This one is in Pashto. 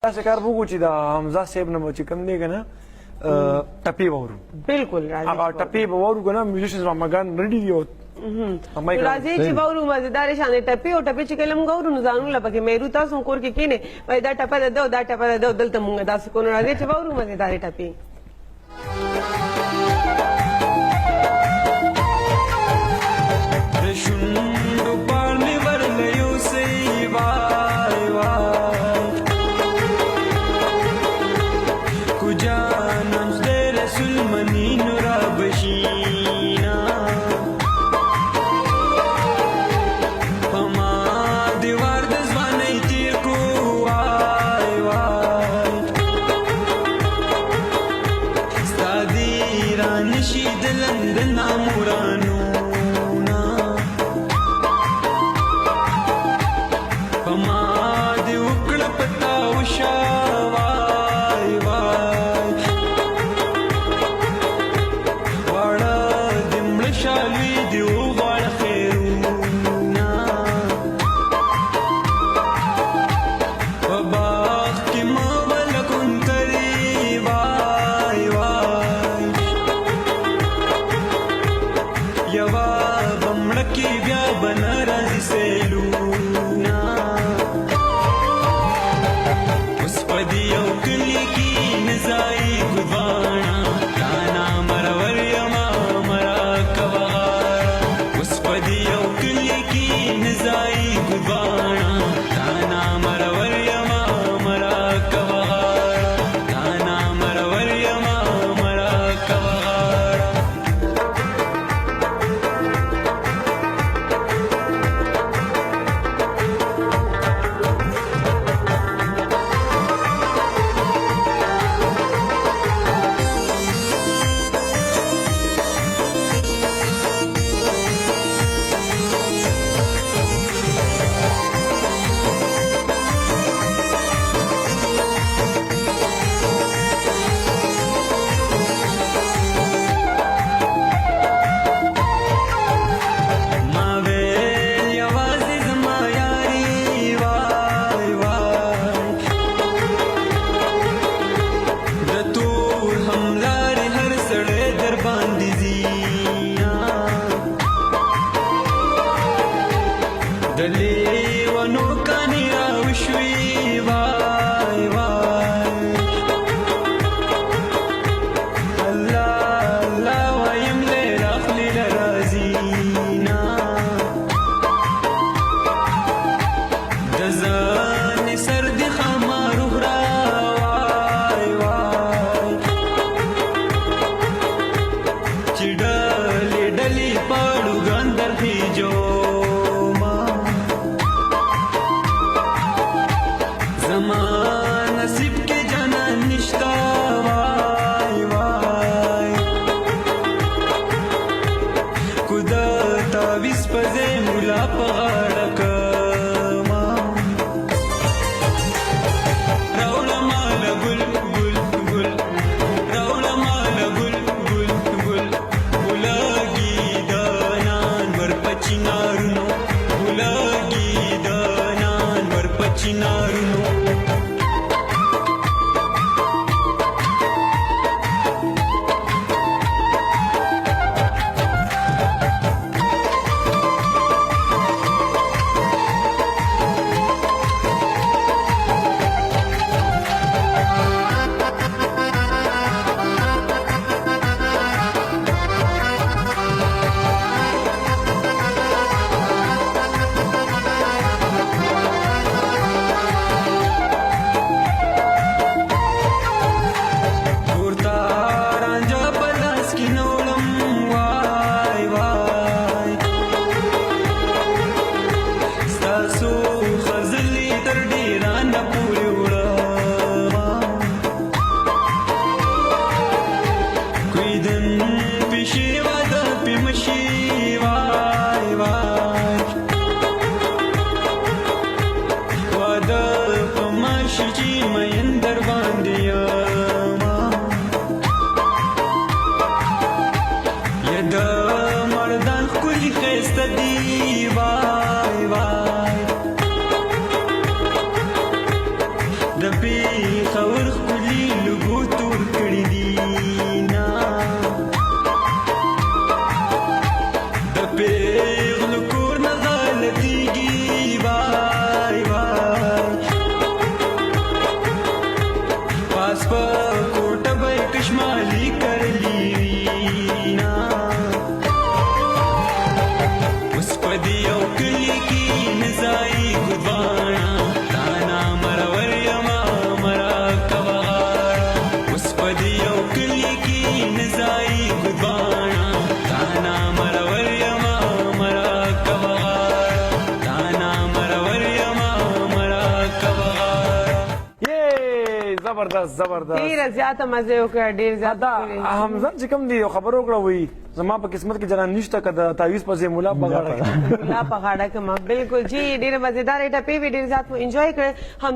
داسې کار وکړو چې د حمزه صاحب نه به چې کوم دی که نه ټپې به ورو بالکل راځي هغه ټپې به ورو که نه میوزیشنز مامګان ریډي دي راځي چې وورو مزیدار شانې ټپې او ټپې چې کله موږ اورو نو ځانونه پکې مېرو تاسو کور کې کینې وای دا ټپه ده دا ټپه ده دلته موږ داسې کو راځي چې وورو مزیدارې ټپې the خور خپلې لوګو تور کړي دي نه د پیغلو کور نه غلطیږي وای وای پاس په کوټه به یې کشمالي کرلي وي نه اوس په دې یو کلي کې نځایي ګودواڼه تانا مرور یما مرا کوه غاړه اوس په دې یو کلي کې نځایي ګودواڼه تانا مرور یما مرا کوه غاړه تانا مرور یما مرا کوه غاړه یې زبردست زبردست ډیر زیاته مزه وکړه ډیر دا زیاته حمزه چې کوم دی خبرو کړه وی زما په قسمت کې جنا نشته کده تعویذ په ځای مولا بغاړه لا په غاړه کې ما بالکل جی ډیر مزیدار ټپي وی ډیر زیات انجوای کړ هم